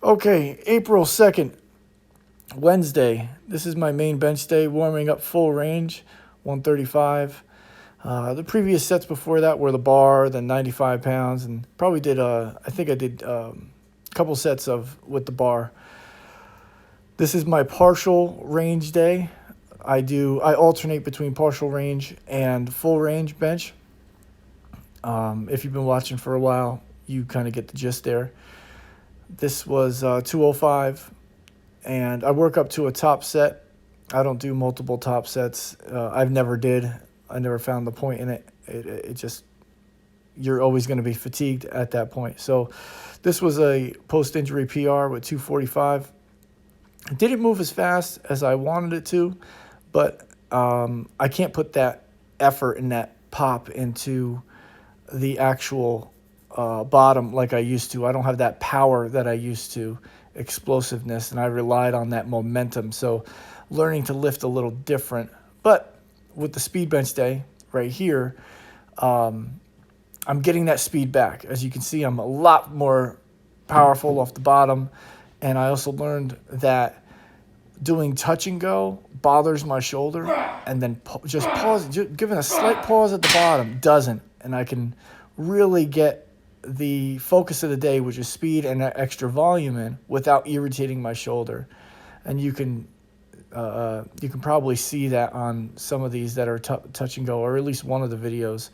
Okay, April 2nd, Wednesday. This is my main bench day, warming up full range, 135. The previous sets before that were the bar, then 95 pounds, and probably did, I think I did a couple sets with the bar. This is my partial range day. I alternate between partial range and full range bench. If you've been watching for a while, you kind of get the gist there. This was 205, and I work up to a top set. I don't do multiple top sets. I've never did. I never found the point in it. It just, you're always going to be fatigued at that point. So this was a post-injury PR with 245. It didn't move as fast as I wanted it to, but I can't put that effort and that pop into the actual bottom like I used to. I don't have that power that I used to, explosiveness, and I relied on that momentum. So learning to lift a little different. But with the speed bench day right here, I'm getting that speed back. As you can see, I'm a lot more powerful off the bottom. And I also learned that doing touch and go bothers my shoulder, and then just giving a slight pause at the bottom doesn't. And I can really get the focus of the day, which is speed and extra volume, in without irritating my shoulder. And you can probably see that on some of these that are touch and go, or at least one of the videos.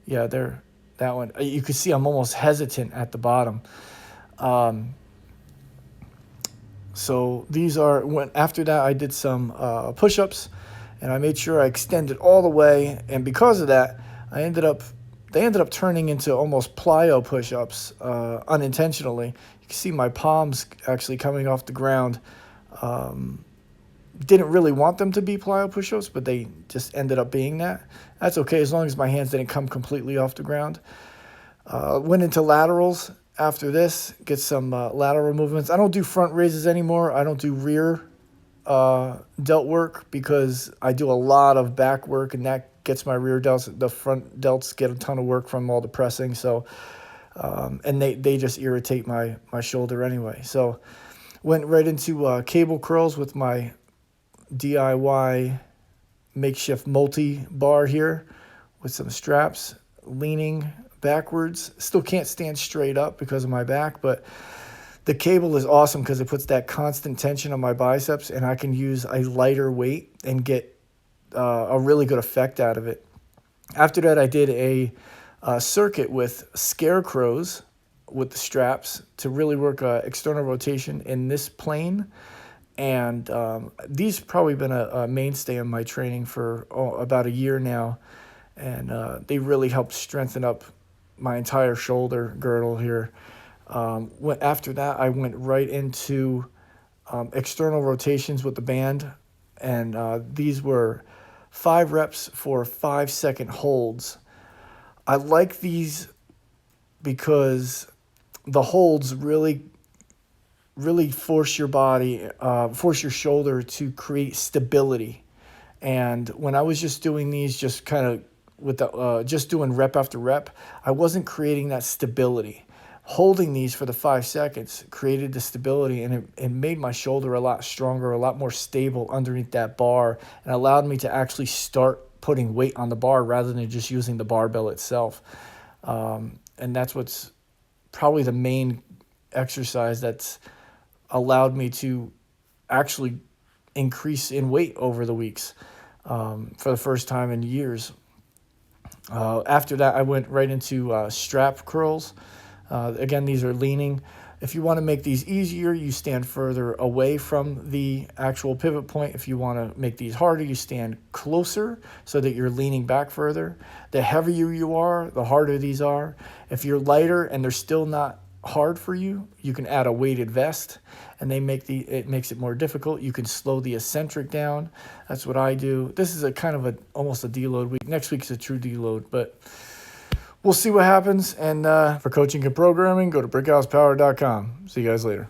Yeah, that one. You can see I'm almost hesitant at the bottom. So these are, after that I did some push-ups, and I made sure I extended all the way. And because of that, they ended up turning into almost plyo push-ups unintentionally. You can see my palms actually coming off the ground. Didn't really want them to be plyo push-ups, but they just ended up being that. That's okay as long as my hands didn't come completely off the ground. Went into laterals after this, get some lateral movements. I don't do front raises anymore. I don't do rear delt work because I do a lot of back work, and that gets my rear delts. The front delts get a ton of work from all the pressing. So, and they just irritate my shoulder anyway. So went right into cable curls with my DIY makeshift multi-bar here with some straps, leaning backwards. Still can't stand straight up because of my back, but the cable is awesome because it puts that constant tension on my biceps, and I can use a lighter weight and get a really good effect out of it. After that, I did a circuit with scarecrows with the straps to really work external rotation in this plane. And these probably been a mainstay in my training for about a year now. And they really helped strengthen up my entire shoulder girdle here. After that, I went right into external rotations with the band. And these were 5 reps for 5-second holds. I like these because the holds really force your body, force your shoulder to create stability. And when I was just doing these, just kind of with the just doing rep after rep, I wasn't creating that stability. Holding these for the 5 seconds created the stability, and it made my shoulder a lot stronger, a lot more stable underneath that bar, and allowed me to actually start putting weight on the bar rather than just using the barbell itself. And that's what's probably the main exercise that's allowed me to actually increase in weight over the weeks for the first time in years. After that, I went right into strap curls. Again, these are leaning. If you want to make these easier, you stand further away from the actual pivot point. If you want to make these harder, you stand closer so that you're leaning back further. The heavier you are, the harder these are. If you're lighter and they're still not hard for you, you can add a weighted vest, and it makes it more difficult. You can slow the eccentric down. That's what I do. This is almost a deload week. Next week's a true deload, but we'll see what happens. And for coaching and programming, go to brickhousepower.com. See you guys later.